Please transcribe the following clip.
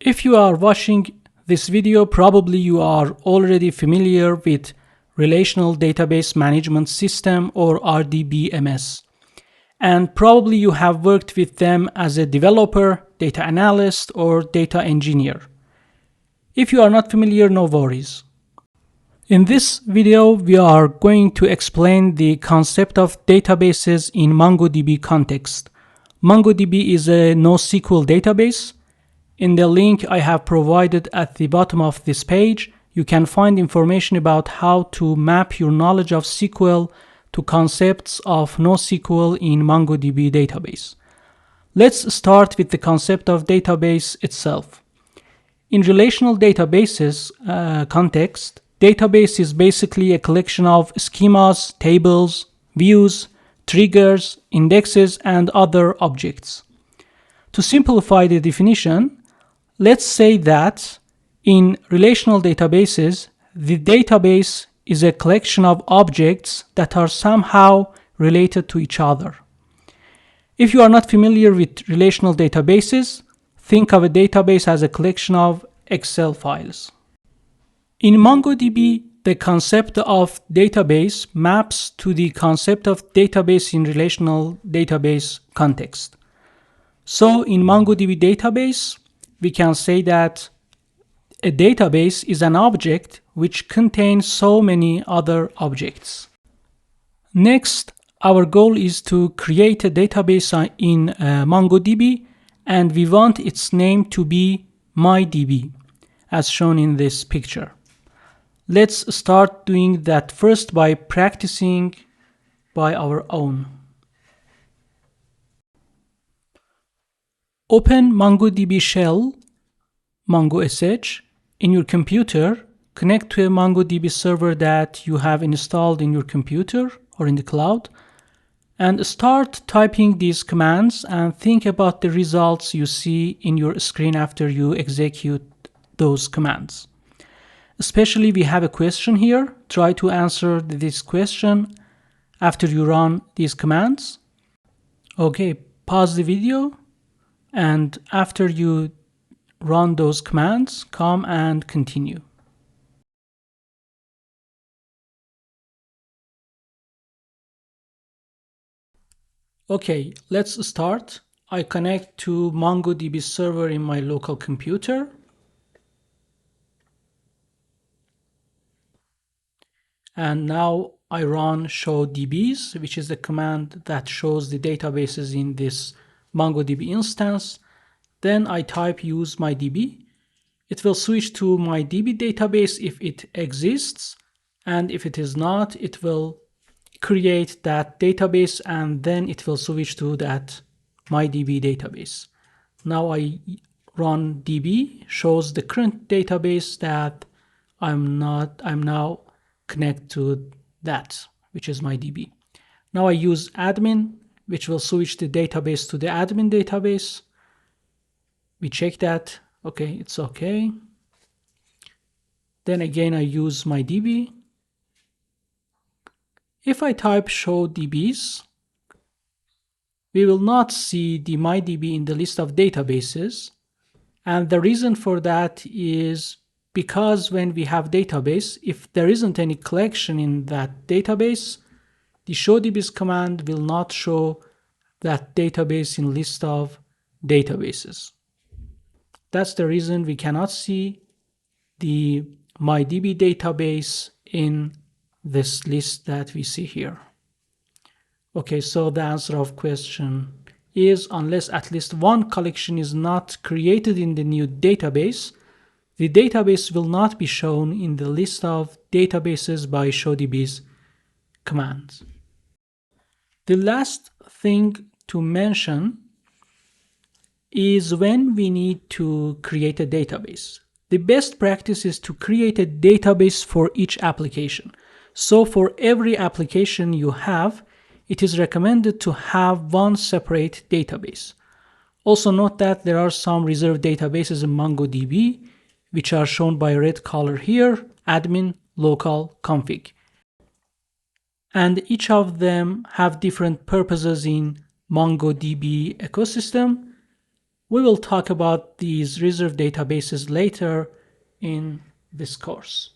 If you are watching this video, probably you are already familiar with Relational Database Management System or RDBMS. And probably you have worked with them as a developer, data analyst, or data engineer. If you are not familiar, no worries. In this video, we are going to explain the concept of databases in MongoDB context. MongoDB is a NoSQL database. In the link I have provided at the bottom of this page, you can find information about how to map your knowledge of SQL to concepts of NoSQL in MongoDB database. Let's start with the concept of database itself. In relational databases context, database is basically a collection of schemas, tables, views, triggers, indexes, and other objects. To simplify the definition, let's say that in relational databases, the database is a collection of objects that are somehow related to each other. If you are not familiar with relational databases, think of a database as a collection of Excel files. In MongoDB, the concept of database maps to the concept of database in relational database context. So in MongoDB database, we can say that a database is an object which contains so many other objects. Next, our goal is to create a database in MongoDB, and we want its name to be MyDB, as shown in this picture. Let's start doing that first by practicing by our own. Open MongoDB shell, MongoSH, in your computer. Connect to a MongoDB server that you have installed in your computer or in the cloud, and start typing these commands and think about the results you see in your screen after you execute those commands. Especially we have a question here. Try to answer this question after you run these commands. Okay, pause the video, and after you run those commands, come and continue. Okay, let's start. I connect to MongoDB server in my local computer. And now I run show DBs, which is the command that shows the databases in this MongoDB instance. Then I type use MyDB. It will switch to MyDB database if it exists, and if it is not, it will create that database and then it will switch to that MyDB database. Now I run DB, shows the current database that I'm now connect to that, which is MyDB. Now I use admin, which will switch the database to the admin database. We check that. Okay, it's okay. Then again, I use MyDB. If I type show DBs, we will not see the MyDB in the list of databases. And the reason for that is because when we have database, if there isn't any collection in that database, the show DBs command will not show that database in list of databases. That's the reason we cannot see the MyDB database in this list that we see here. Okay, so the answer of question is unless at least one collection is not created in the new database, the database will not be shown in the list of databases by showDB's command. The last thing to mention is when we need to create a database. The best practice is to create a database for each application. So for every application you have, it is recommended to have one separate database. Also note that there are some reserved databases in MongoDB, which are shown by a red color here, admin, local, config. And each of them have different purposes in MongoDB ecosystem. We will talk about these reserved databases later in this course.